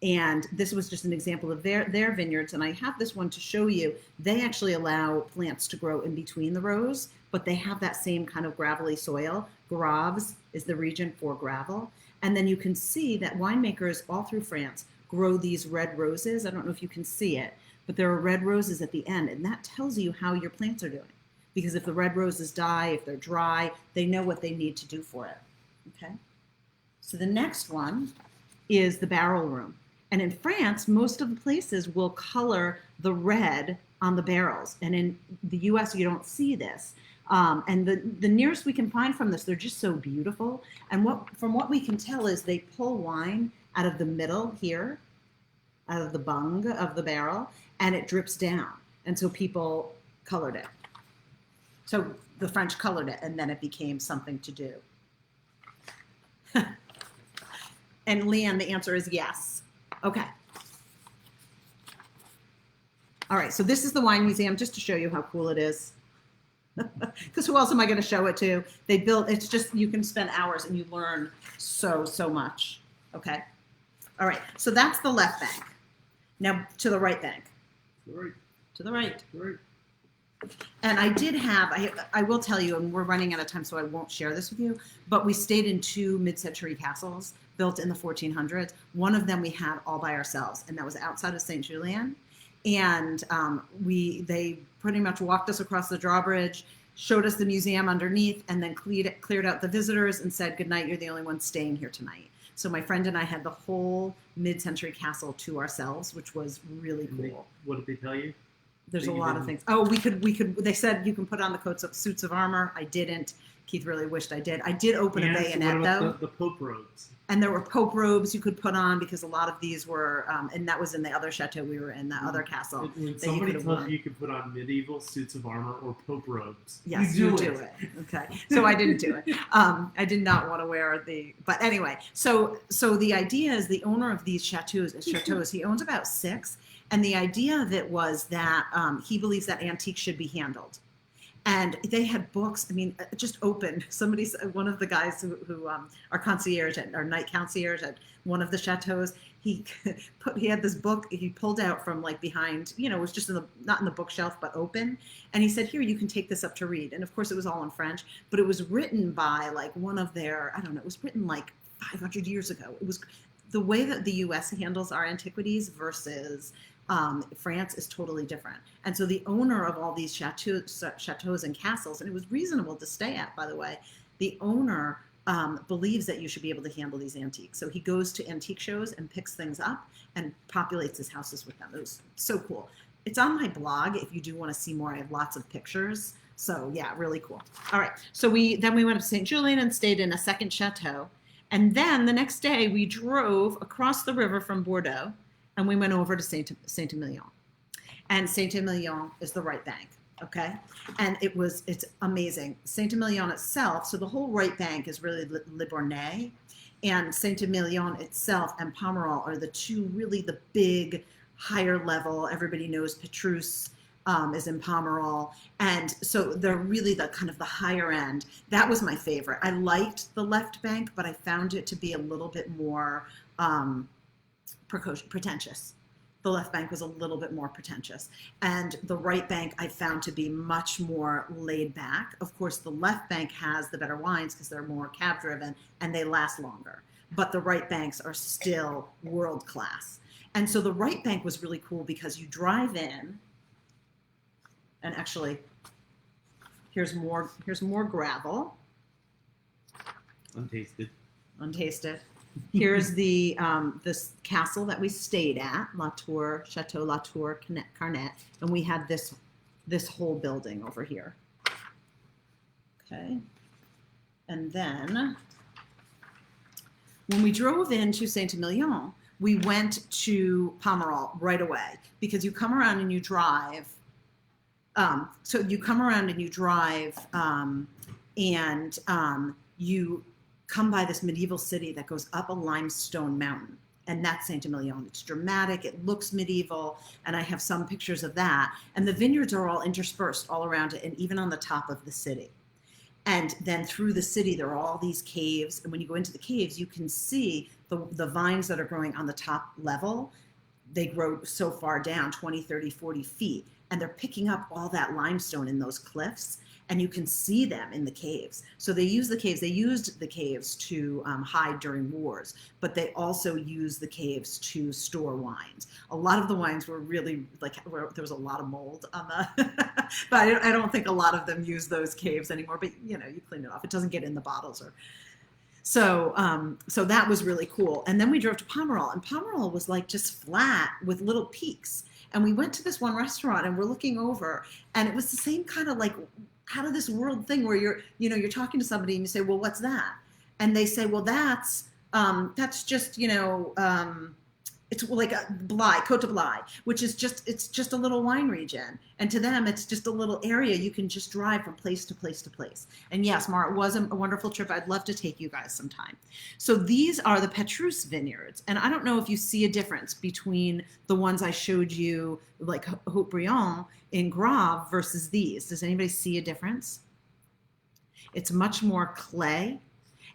And this was just an example of their vineyards. And I have this one to show you. They actually allow plants to grow in between the rows, but they have that same kind of gravelly soil. Graves is the region for gravel. And then you can see that winemakers all through France grow these red roses. I don't know if you can see it, but there are red roses at the end. And that tells you how your plants are doing. Because if the red roses die, if they're dry, they know what they need to do for it. Okay. So the next one is the barrel room. And in France, most of the places will color the red on the barrels. And in the US, you don't see this. And the nearest we can find from this, they're just so beautiful. And from what we can tell is they pull wine out of the middle here, out of the bung of the barrel, and it drips down. And so people colored it. So the French colored it, and then it became something to do. And Leanne, the answer is yes. Okay. All right, so this is the wine museum, just to show you how cool it is. Because who else am I going to show it to? They built, it's just, you can spend hours and you learn so much. Okay. All right, so that's the left bank. Now to the right bank. Right. To the right. Right. And I did have, I will tell you, and we're running out of time, so I won't share this with you, but we stayed in 2 mid-century castles built in the 1400s. One of them we had all by ourselves, and that was outside of St. Julien. And they pretty much walked us across the drawbridge, showed us the museum underneath, and then cleared out the visitors and said, good night, you're the only one staying here tonight. So my friend and I had the whole mid-century castle to ourselves, which was really cool. What did they tell you? There's a lot of things. Oh, we could, they said you can put on the suits of armor. I didn't. Keith really wished I did. I did open a bayonet though. The Pope robes. And there were Pope robes you could put on because a lot of these were, and that was in the other chateau we were in, that other castle. When somebody tells you could put on medieval suits of armor or Pope robes, yes, you do it. Okay, so I didn't do it. I did not want to wear but anyway, so the idea is the owner of these chateaus, he owns about 6. And the idea of it was that he believes that antiques should be handled. And they had books, I mean, just open. One of the guys who are concierge or night concierge at one of the chateaus, he had this book he pulled out from like behind, it was just not in the bookshelf, but open. And he said, here, you can take this up to read. And of course it was all in French, but it was written by like one of their, I don't know, it was written like 500 years ago. It was the way that the US handles our antiquities versus France is totally different. And so the owner of all these chateaus and castles, and it was reasonable to stay at, by the way, the owner believes that you should be able to handle these antiques. So he goes to antique shows and picks things up and populates his houses with them. It was so cool. It's on my blog if you do want to see more. I have lots of pictures. So yeah, really cool. All right. So then we went up to St. Julien and stayed in a second chateau. And then the next day we drove across the river from Bordeaux and we went over to Saint-Emilion. And Saint-Emilion is the right bank, okay? And it's amazing. Saint-Emilion itself, so the whole right bank is really Le Bornay, and Saint-Emilion itself and Pomerol are the two really the big, higher level. Everybody knows Petrus is in Pomerol. And so they're really the kind of the higher end. That was my favorite. I liked the left bank, but I found it to be a little bit more pretentious. The left bank was a little bit more pretentious. And the right bank I found to be much more laid back. Of course, the left bank has the better wines because they're more cab driven and they last longer. But the right banks are still world class. And so the right bank was really cool because you drive in, and actually, here's more gravel. Untasted. Here's the this castle that we stayed at, Chateau Latour Carnet, and we had this whole building over here. Okay, and then when we drove into Saint-Emilion, we went to Pomerol right away because you come around and you drive. So you come around and you drive, and you come by this medieval city that goes up a limestone mountain, and that's Saint-Emilion. It's dramatic, it looks medieval, and I have some pictures of that. And the vineyards are all interspersed all around it, and even on the top of the city. And then through the city, there are all these caves, and when you go into the caves, you can see the vines that are growing on the top level. They grow so far down, 20, 30, 40 feet, and they're picking up all that limestone in those cliffs, and you can see them in the caves. So they used the caves to hide during wars, but they also used the caves to store wines. A lot of the wines were really there was a lot of mold on the, but I don't think a lot of them use those caves anymore, but you clean it off. It doesn't get in the bottles or. So that was really cool. And then we drove to Pomerol, and Pomerol was like just flat with little peaks. And we went to this one restaurant and we're looking over, and it was the same kind of like out of this world thing where you're talking to somebody and you say, well, what's that? And they say, well, that's just, it's like a Côte de Blaye, which is it's just a little wine region. And to them, it's just a little area you can just drive from place to place to place. And yes, Mara, it was a wonderful trip. I'd love to take you guys sometime. So these are the Petrus vineyards. And I don't know if you see a difference between the ones I showed you, like Haut-Brion in Grave versus these. Does anybody see a difference? It's much more clay,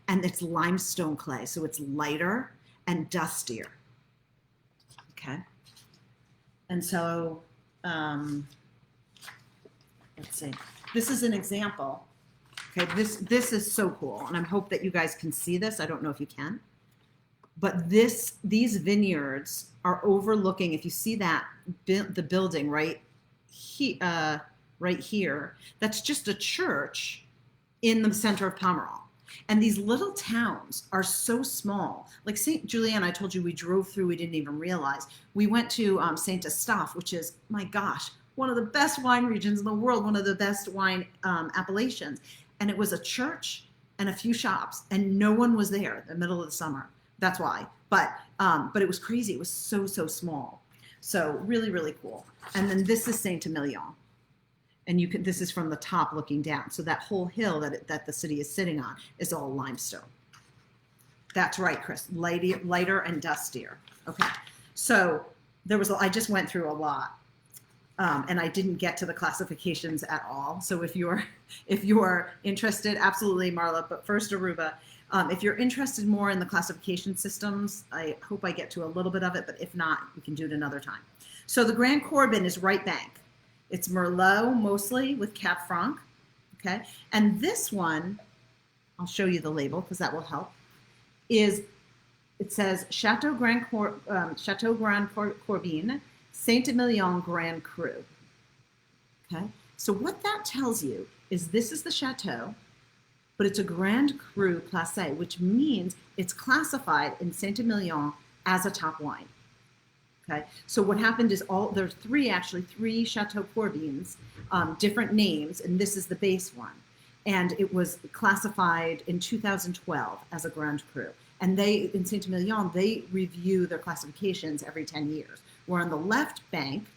and it's limestone clay. So it's lighter and dustier. Okay. And so, let's see, this is an example. Okay. This is so cool. And I hope that you guys can see this. I don't know if you can, but these vineyards are overlooking, if you see that, the building right here, that's just a church in the center of Pomerol. And these little towns are so small. Like St. Julien, I told you we drove through, we didn't even realize. We went to St. Eustache, which is, my gosh, one of the best wine regions in the world, one of the best wine appellations. And it was a church and a few shops, and no one was there in the middle of the summer. That's why. But it was crazy. It was so small. So really, really cool. And then this is Saint-Emilion. And this is from the top looking down. So that whole hill that the city is sitting on is all limestone. That's right, Chris. Lighter and dustier. Okay. So I just went through a lot, and I didn't get to the classifications at all. So if you're interested, absolutely, Marla. But first, Aruba. If you're interested more in the classification systems, I hope I get to a little bit of it. But if not, we can do it another time. So the Grand Corbin is right bank. It's Merlot mostly with Cab Franc, okay? And this one, I'll show you the label because that will help, it says Cht Grand Corbin, Saint-Emilion Grand Cru, okay? So what that tells you is this is the chateau, but it's a Grand Cru Classé, which means it's classified in Saint-Emilion as a top wine. Okay, so what happened is there's three Chateau Corbins, different names, and this is the base one. And it was classified in 2012 as a Grand Cru. And in Saint-Emilion, they review their classifications every 10 years. Where on the left bank,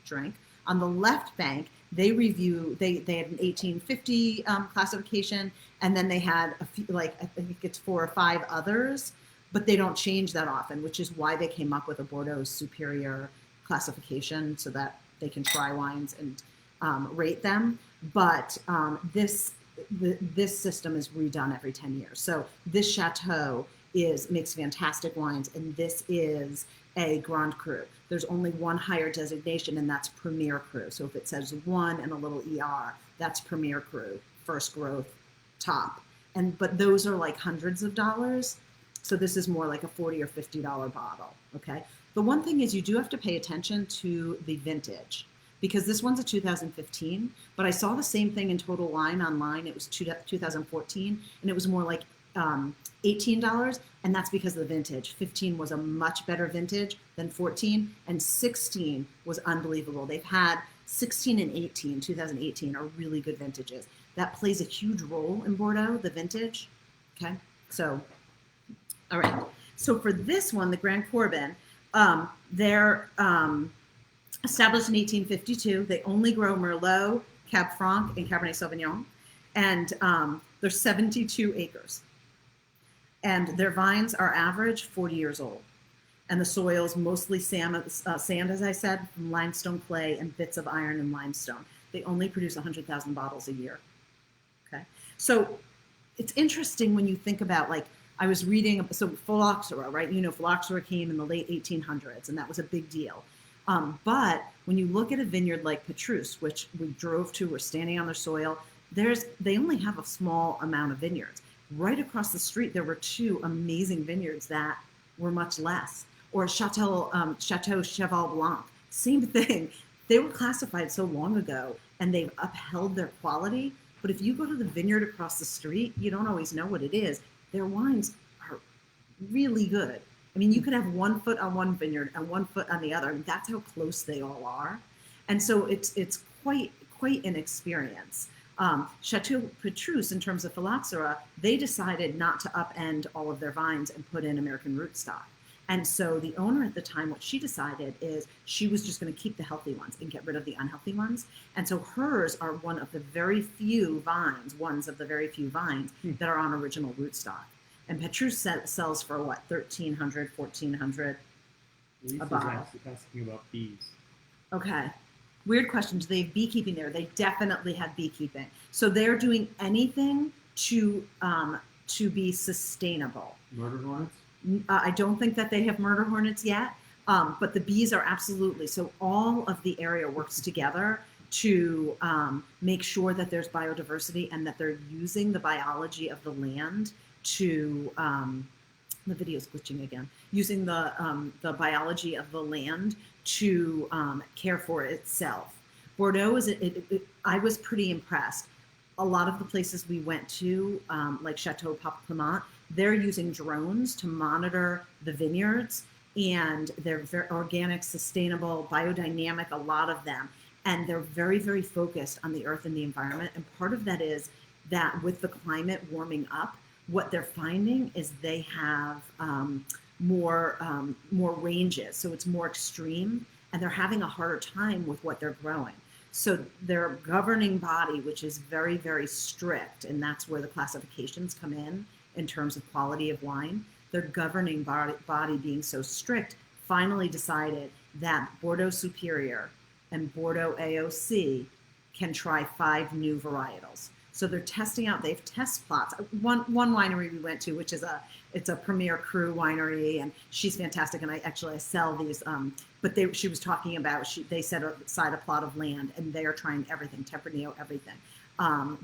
they review, they had an 1850 classification, and then they had a few, I think it's 4 or 5 others, but they don't change that often, which is why they came up with a Bordeaux superior classification so that they can try wines and rate them. But this system is redone every 10 years. So this chateau makes fantastic wines, and this is a Grand Cru. There's only one higher designation, and that's Premier Cru. So if it says 1 and a little ER, that's Premier Cru, first growth, top. But those are like hundreds of dollars. So this is more like a $40 or $50 bottle, okay? The one thing is you do have to pay attention to the vintage because this one's a 2015, but I saw the same thing in Total Wine online. It was 2014, and it was more like $18, and that's because of the vintage. 15 was a much better vintage than 14, and 16 was unbelievable. They've had 16 and 18, 2018 are really good vintages. That plays a huge role in Bordeaux, the vintage. Okay, so, all right. So for this one, the Grand Corbin, they're established in 1852. They only grow Merlot, Cab Franc, and Cabernet Sauvignon, and there's 72 acres. And their vines are average 40 years old. And the soil is mostly sand, as I said, from limestone clay and bits of iron and limestone. They only produce 100,000 bottles a year. Okay, so it's interesting when you think about, like, I was reading, so phylloxera, right? You know, phylloxera came in the late 1800s, and that was a big deal. But when you look at a vineyard like Petrus, which we drove to, we're standing on their soil, they only have a small amount of vineyards. Right across the street, there were two amazing vineyards that were much less. Or Chateau Cheval Blanc, same thing. They were classified so long ago, and they've upheld their quality. But if you go to the vineyard across the street, you don't always know what it is. Their wines are really good. I mean, you could have 1 foot on one vineyard and 1 foot on the other. I mean, that's how close they all are. And so it's quite an experience. Chateau Petrus, in terms of phylloxera, they decided not to upend all of their vines and put in American rootstock. And so the owner at the time, what she decided is she was just going to keep the healthy ones and get rid of the unhealthy ones. And so hers are one of the very few vines that are on original rootstock. And Petrus sells for what, $1,300, $1,400 a bottle. Asking about bees. Okay. Weird question. Do they have beekeeping there? They definitely have beekeeping. So they're doing anything to be sustainable. Murder hornets? I don't think that they have murder hornets yet, but the bees are absolutely. So all of the area works together to make sure that there's biodiversity and that they're using the biology of the land to, the video's glitching again, using the biology of the land to care for itself. Bordeaux I was pretty impressed. A lot of the places we went to, like Chateau Clement, they're using drones to monitor the vineyards, and they're very organic, sustainable, biodynamic, a lot of them. And they're very, very focused on the earth and the environment. And part of that is that with the climate warming up, what they're finding is they have more ranges. So it's more extreme, and they're having a harder time with what they're growing. So their governing body, which is very, very strict, and that's where the classifications come in terms of quality of wine, their governing body being so strict, finally decided that Bordeaux Superior and Bordeaux AOC can try 5 new varietals. So they're testing out, they have test plots. One winery we went to, which is it's a Premier Cru winery, and she's fantastic, and I sell these, but she was talking about, they set aside a plot of land, and they are trying everything, Tempranillo, everything,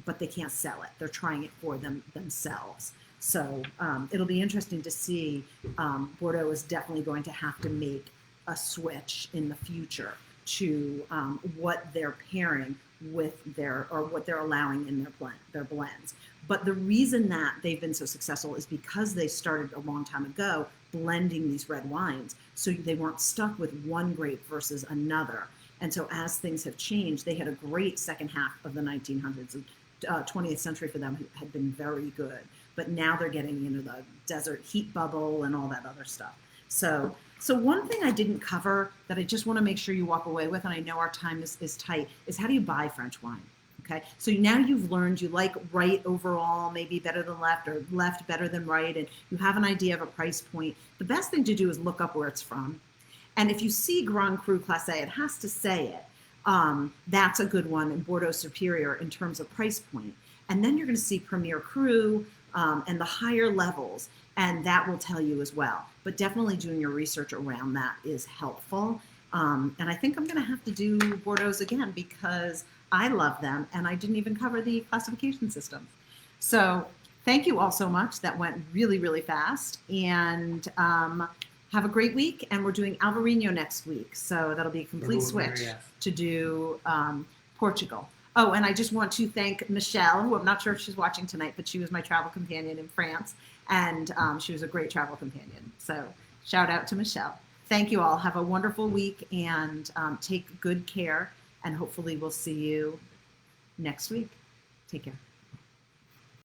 but they can't sell it. They're trying it for themselves. So it'll be interesting to see. Bordeaux is definitely going to have to make a switch in the future to what they're pairing with what they're allowing in their blends. But the reason that they've been so successful is because they started a long time ago blending these red wines, so they weren't stuck with one grape versus another. And so as things have changed, they had a great second half of the 1900s. 20th century for them had been very good, but now they're getting into the desert heat bubble and all that other stuff. So one thing I didn't cover that I just want to make sure you walk away with, and I know our time is tight, is how do you buy French wine? Okay, so now you've learned you like right overall, maybe better than left, or left better than right, and you have an idea of a price point. The best thing to do is look up where it's from. And if you see Grand Cru Class A, it has to say it. That's a good one in Bordeaux Superior in terms of price point. And then you're going to see Premier Cru and the higher levels, and that will tell you as well. But definitely doing your research around that is helpful. And I think I'm going to have to do Bordeaux's again because I love them, and I didn't even cover the classification systems. So thank you all so much. That went really, really fast. And have have a great week. And we're doing Alvarinho next week. So that'll be a complete switch to do Portugal. Oh, and I just want to thank Michelle, who I'm not sure if she's watching tonight, but she was my travel companion in France. And she was a great travel companion. So shout out to Michelle. Thank you all. Have a wonderful week and take good care. And hopefully we'll see you next week. Take care.